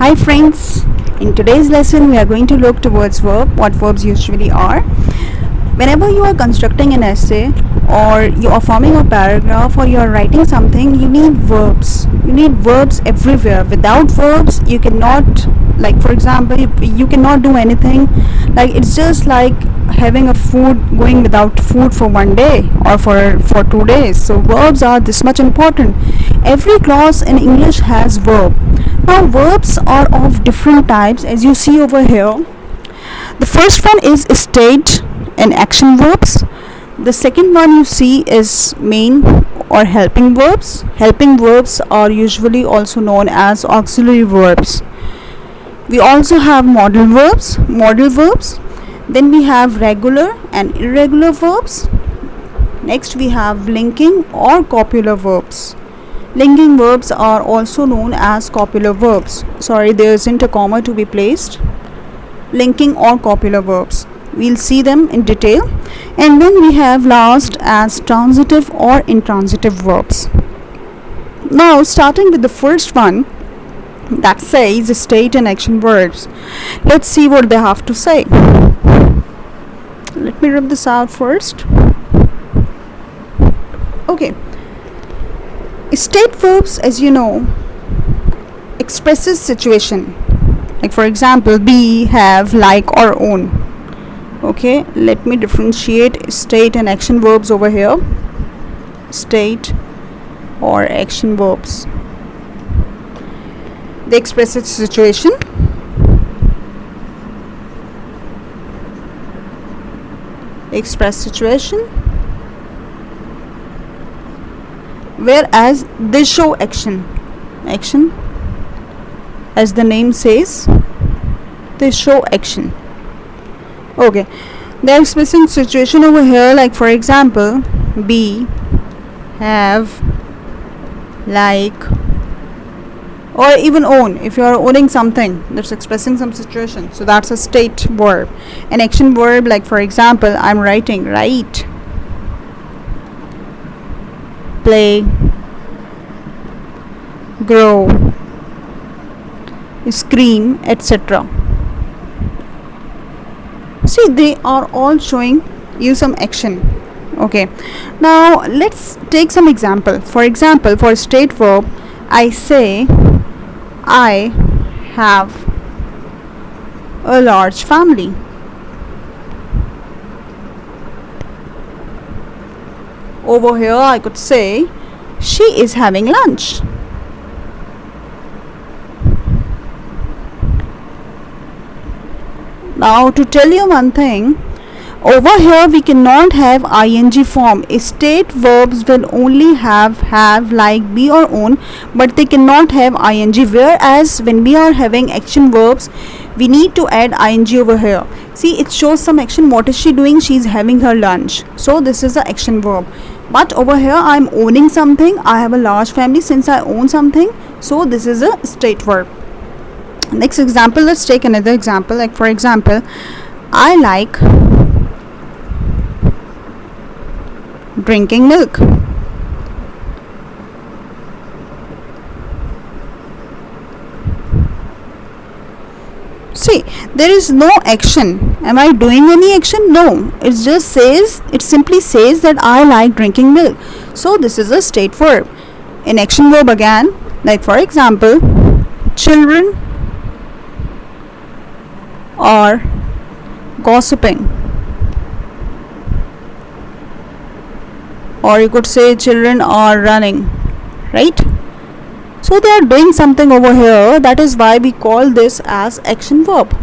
Hi friends, in today's lesson we are going to look towards what verbs usually are. Whenever you are constructing an essay or you are forming a paragraph or you are writing something, you need verbs. You need verbs everywhere. Without verbs, you cannot, like for example, you cannot do anything. Like it's just like having a food going without food for one day or for 2 days. So verbs are this much important. Every clause in English has verb. Now verbs are of different types as you see over here. The first one is state and action verbs. The second one you see is main or helping verbs. Helping verbs are usually also known as auxiliary verbs. We also have modal verbs. Then we have regular and irregular verbs. Next we have linking or copular verbs. Linking verbs are also known as copular verbs. Sorry, there isn't a comma to be placed. Linking or copular verbs. We'll see them in detail. And then we have last as transitive or intransitive verbs. Now, starting with the first one that says state and action verbs. Let's see what they have to say. Let me rip this out first. Okay. State verbs, as you know, expresses situation. Like for example, be, have, like or own. Okay, let me differentiate state and action verbs over here. State or action verbs. They express its situation. Express situation. Whereas they show action. As the name says, they show action. Okay, they're expressing situation over here, like for example, be, have, like, or even own. If you are owning something, that's expressing some situation, so that's a state verb. An action verb, like for example, I'm writing, write, play, grow, scream, etc. See, they are all showing you some action. Okay, now let's take some example. For example, for state verb, I say I have a large family. Over here I could say she is having lunch. Now to tell you one thing, over here we cannot have ing form. State verbs will only have, like, be or own, but they cannot have ing, whereas when we are having action verbs, we need to add ing over here. See, it shows some action. What is she doing? She is having her lunch. So this is the action verb. But over here I am owning something. I have a large family. Since I own something, so this is a state verb. Next example, let's take another example. Like for example, I like drinking milk. See, there is no action. Am I doing any action? No. It simply says that I like drinking milk. So this is a state verb. An action verb again, like for example, children are gossiping. Or you could say children are running, right? So they are doing something over here. That is why we call this as action verb.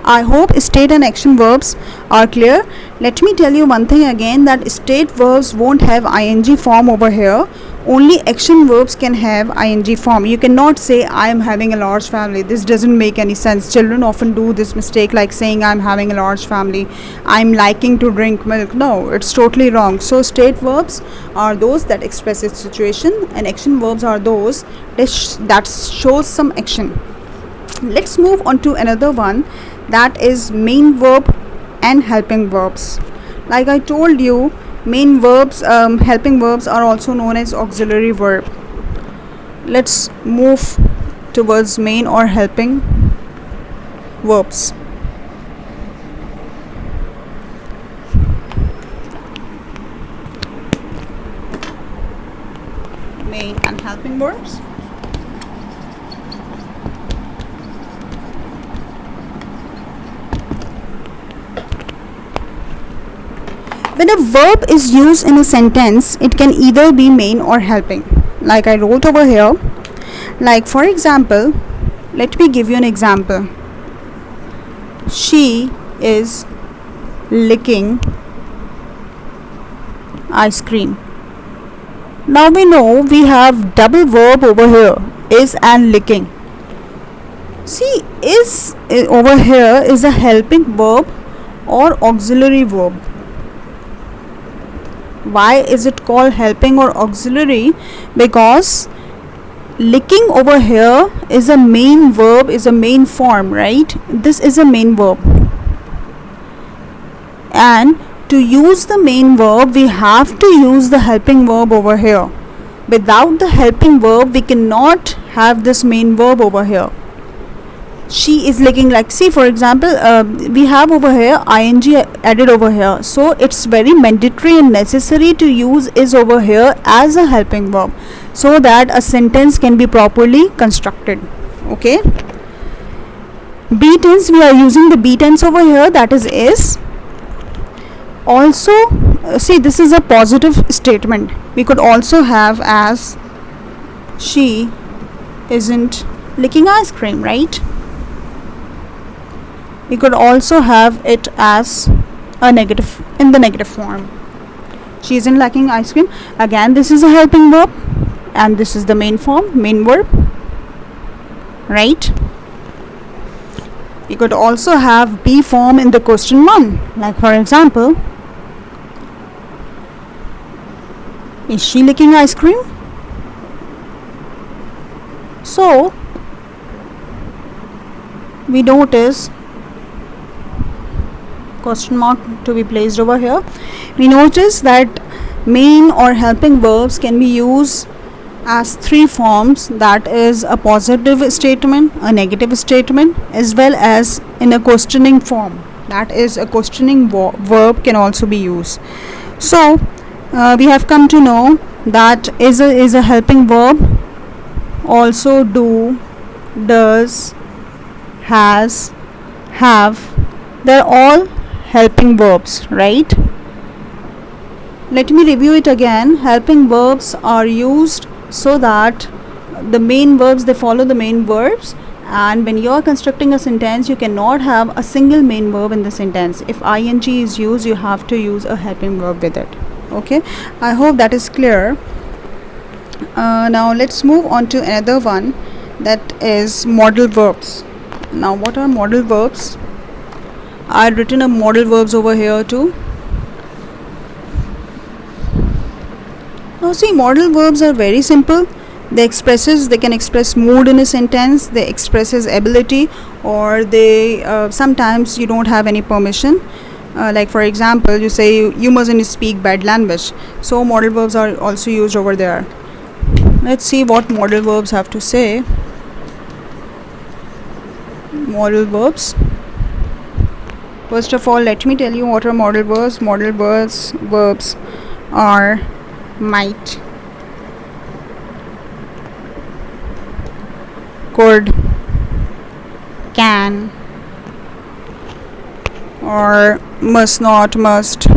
I hope state and action verbs are clear. Let me tell you one thing again, that state verbs won't have ing form over here. Only action verbs can have ing form. You cannot say I am having a large family. This doesn't make any sense. Children often do this mistake, like saying I'm having a large family, I'm liking to drink milk. No, it's totally wrong. So state verbs are those that express its situation, and action verbs are those that shows some action. Let's move on to another one, that is main verb and helping verbs. Like I told you, main verbs, helping verbs are also known as auxiliary verb. Let's move towards main or helping verbs. Main and helping verbs. When a verb is used in a sentence, it can either be main or helping. Like I wrote over here. Like for example, let me give you an example. She is licking ice cream. Now we know we have double verb over here, is and licking. See, is over here is a helping verb or auxiliary verb. Why is it called helping or auxiliary? Because licking over here is a main verb, is a main form, right? This is a main verb. And to use the main verb, we have to use the helping verb over here. Without the helping verb, we cannot have this main verb over here. She is licking, like see for example, we have over here ing added over here, so it's very mandatory and necessary to use is over here as a helping verb so that a sentence can be properly constructed. Okay, be tense, we are using the be tense over here, that is. Also see, this is a positive statement. We could also have as she isn't licking ice cream, right? We could also have it as a negative, in the negative form. She isn't liking ice cream. Again, this is a helping verb and this is the main form, main verb, right? We could also have be form in the question 1. Like for example, is she licking ice cream? So we notice question mark to be placed over here. We notice that main or helping verbs can be used as 3 forms, that is a positive statement, a negative statement, as well as in a questioning form, that is a questioning verb can also be used. So we have come to know that is a helping verb. Also do, does, has, have, they're all helping verbs, right? Let me review it again. Helping verbs are used so that the main verbs, they follow the main verbs, and when you are constructing a sentence, you cannot have a single main verb in the sentence. If ing is used, you have to use a helping verb with it. Okay, I hope that is clear. Now let's move on to another one, that is modal verbs. Now what are modal verbs? I had written a modal verbs over here too. Now see, modal verbs are very simple. They can express mood in a sentence, they expresses ability, or they sometimes you don't have any permission. Like for example, you say you mustn't speak bad language, so modal verbs are also used over there. Let's see what modal verbs have to say. Modal verbs. First of all, let me tell you what are modal verbs. Modal verbs are might, could, can, or must not, must.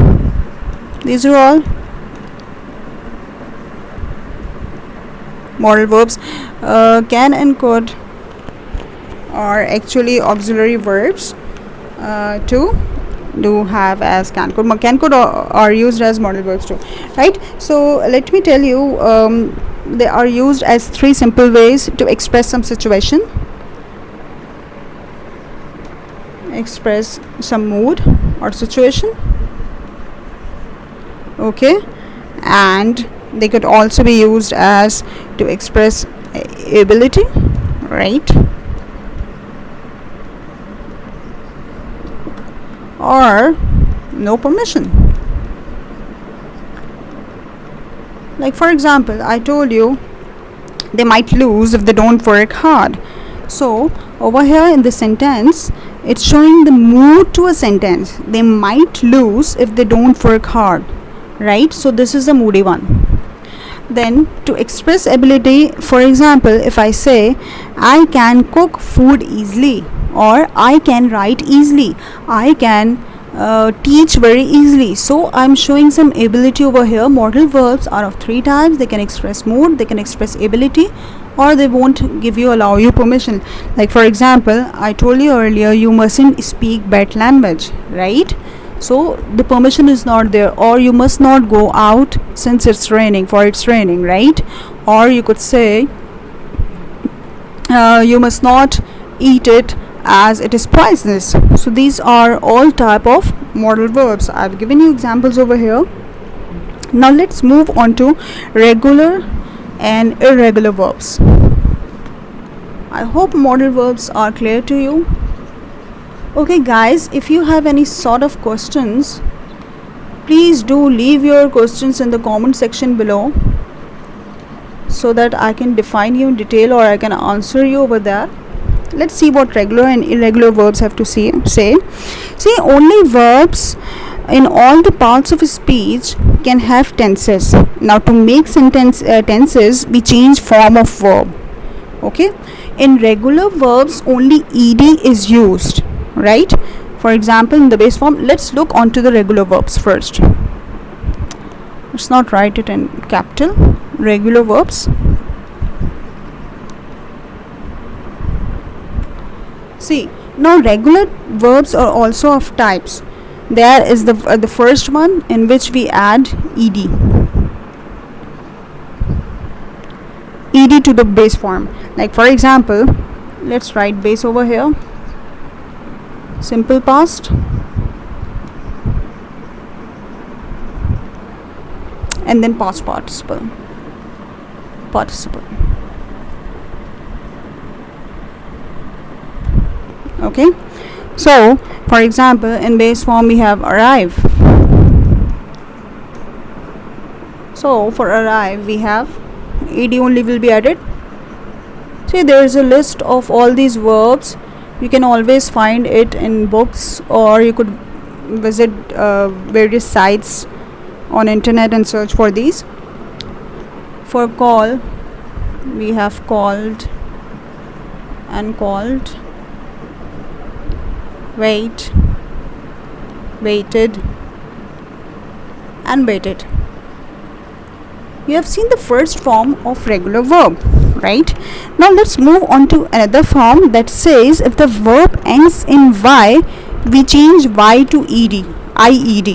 These are all modal verbs. Can and could are actually auxiliary verbs to do, have, as, can, could are used as modal verbs too, right? So let me tell you, they are used as 3 simple ways to express some situation, express some mood or situation. Okay, and they could also be used as to express ability, right? Or no permission. Like for example, I told you they might lose if they don't work hard. So over here in the sentence, it's showing the mood to a sentence. They might lose if they don't work hard, right? So this is a moody one. Then to express ability, for example, if I say I can cook food easily, or I can write easily, I can teach very easily. So I'm showing some ability over here. Modal verbs are of three types. They can express mood, they can express ability, or they won't allow you permission. Like for example, I told you earlier, you mustn't speak bad language, right? So the permission is not there. Or you must not go out since it's raining, right? Or you could say you must not eat it as it is poisonous. So these are all type of modal verbs. I've given you examples over here. Now let's move on to regular and irregular verbs. I hope modal verbs are clear to you. Okay guys, if you have any sort of questions, please do leave your questions in the comment section below, so that I can define you in detail, or I can answer you over there. Let's see what regular and irregular verbs have to say. See, only verbs in all the parts of a speech can have tenses. Now to make tenses, we change form of verb. Okay, in regular verbs only ed is used, right? For example, in the base form, let's look onto the regular verbs first. Let's not write it in capital. Regular verbs. See, now regular verbs are also of types. There is the first one in which we add ed to the base form. Like for example, let's write base over here. Simple past and then past participle. Okay, so for example, in base form we have arrive. So for arrive we have ed only will be added. See, there is a list of all these verbs. You can always find it in books, or you could visit various sites on internet and search for these. For call, we have called and called. Wait, waited and waited. You have seen the first form of regular verb, right? Now let's move on to another form that says if the verb ends in y, we change y to ed. Yed.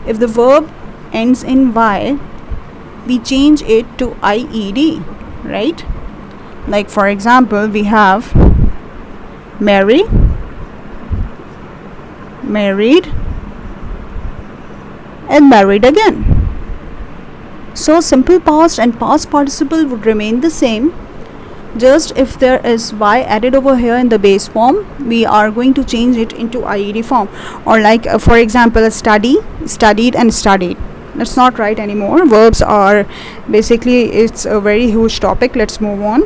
If the verb ends in y, we change it to ied, right? Like for example, we have marry, married, and married again. So simple past and past participle would remain the same. Just if there is y added over here in the base form, we are going to change it into ied form. Or like for example, a study, studied, and studied. Let's not write anymore. Verbs are basically, it's a very huge topic. Let's move on.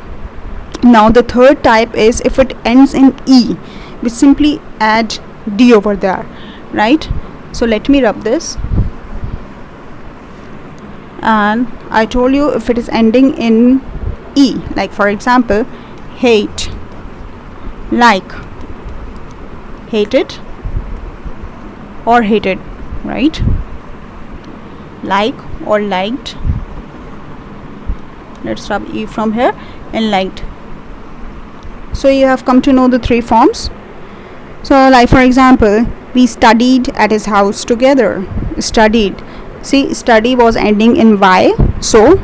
Now the third type is if it ends in e, we simply add d over there, right? So let me rub this. And I told you if it is ending in e, like for example, hate, like, hated, or hated, right? Like or liked. Let's rub e from here, and liked. So you have come to know the three forms. So like for example, we studied at his house together. Studied. See, study was ending in y, so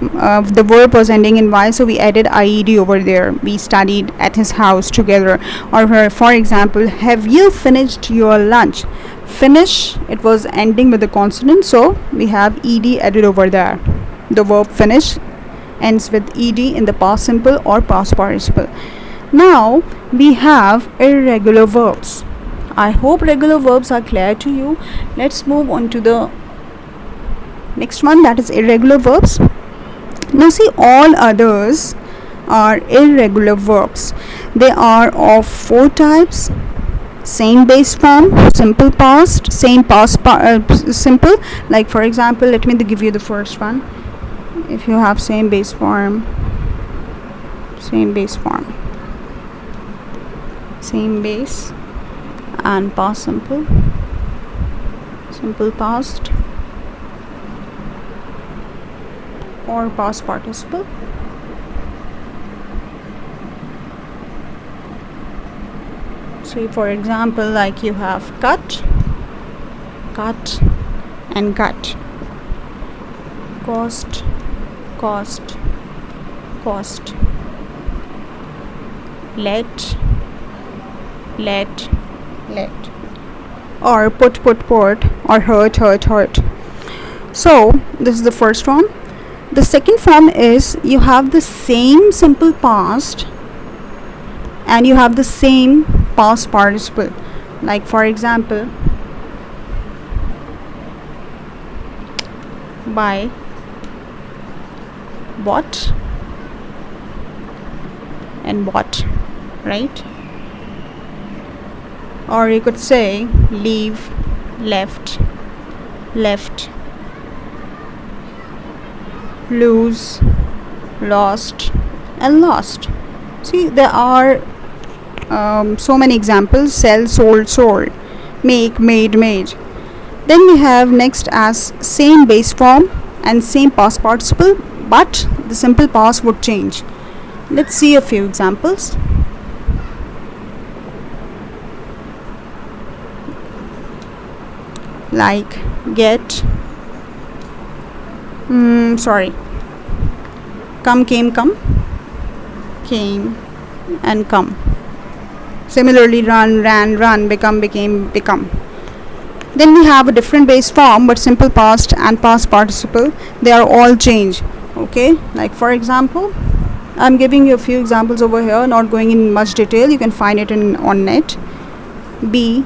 the verb was ending in y, so we added ied over there. We studied at his house together. Or for example, have you finished your lunch? Finish, it was ending with a consonant, so we have ed added over there. The verb finish ends with ed in the past simple or past participle. Now we have irregular verbs. I hope regular verbs are clear to you. Let's move on to the next one, that is irregular verbs. Now see, all others are irregular verbs. They are of 4 types: same base form, simple past, same past simple. Like for example, let me give you the first one. If you have same base form, same base and past simple, simple past or past participle. So for example, like you have cut and cut, cost, let, or put, or hurt. So this is the first form. The second form is you have the same simple past and you have the same past participle. Like for example, buy, bought and bought, right? Or you could say leave, left, lose, lost and lost. See, there are so many examples: sell, sold, make, made. Then we have next as same base form and same past participle, but the simple past would change. Let's see a few examples. Like get, come, came and come. Similarly, run, ran, become, became, become. Then we have a different base form, but simple past and past participle, they are all changed. Okay, like for example, I'm giving you a few examples over here, not going in much detail. You can find it on net. Be,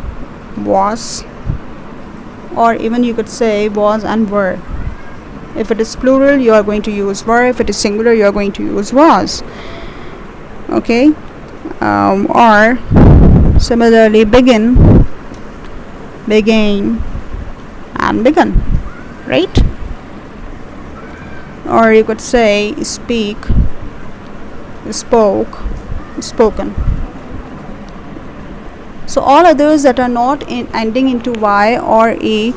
was, or even you could say was and were. If it is plural, you are going to use were. If it is singular, you are going to use was. Okay, or similarly, begin, began and begun, right? Or you could say speak, spoke, spoken. So all others that are not ending into y or a,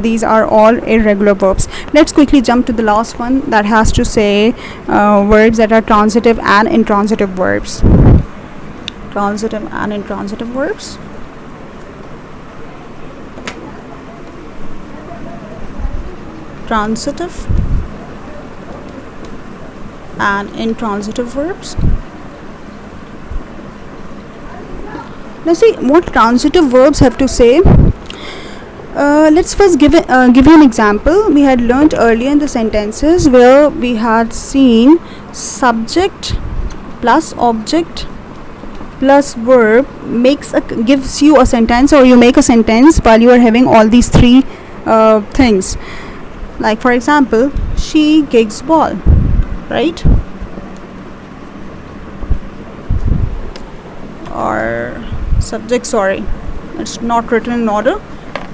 these are all irregular verbs. Let's quickly jump to the last one, that has to say verbs that are transitive and intransitive verbs. Transitive and intransitive verbs. Transitive and intransitive verbs. Let's see what transitive verbs have to say. Let's first give you an example. We had learned earlier in the sentences where we had seen subject plus object plus verb gives you a sentence, or you make a sentence while you are having all these three things. Like for example, she kicks ball, right? Or subject, sorry, it's not written in order.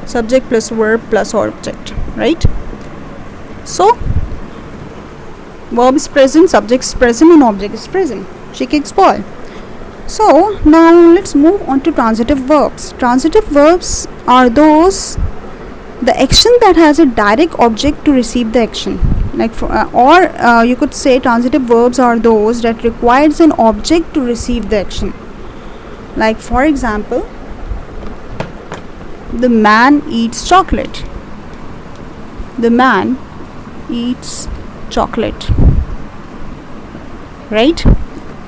Subject plus verb plus object, right? So verb is present, subject is present and object is present. She kicks ball. So now let's move on to transitive verbs. Transitive verbs are those, the action that has a direct object to receive the action. Like you could say transitive verbs are those that requires an object to receive the action. Like for example, the man eats chocolate. The man eats chocolate, right?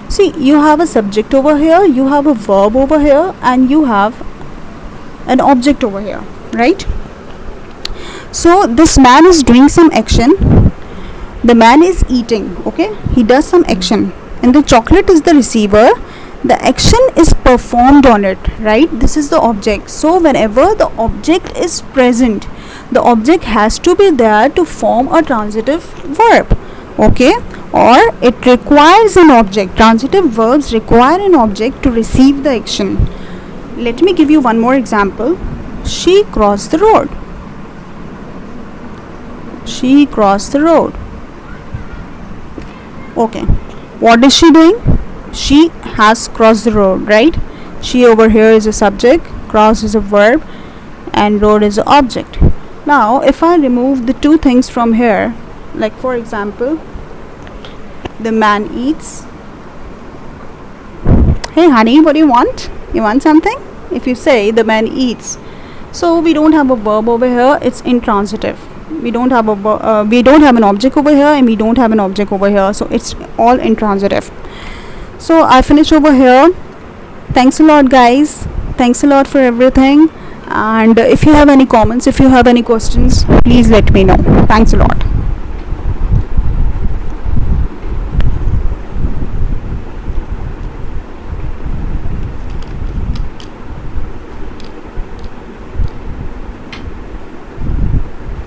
See, you have a subject over here, you have a verb over here, and you have an object over here, right? So this man is doing some action. The man is eating, okay? He does some action, and the chocolate is the receiver. The action is performed on it, right? This is the object. So whenever the object is present, the object has to be there to form a transitive verb, okay? or it requires an object. Transitive verbs require an object to receive the action. Let me give you one more example. She crossed the road. She crossed the road. Okay, what is she doing? She has crossed the road, right? She over here is a subject, cross is a verb, and road is an object. Now if I remove the two things from here, like for example, the man eats. Hey honey, what do you want? You want something? If you say the man eats, so we don't have a verb over here, it's intransitive. We don't have an object over here, and we don't have an object over here, so it's all intransitive. So I finish over here. Thanks a lot guys, thanks a lot for everything, and if you have any comments, if you have any questions, please let me know. Thanks a lot.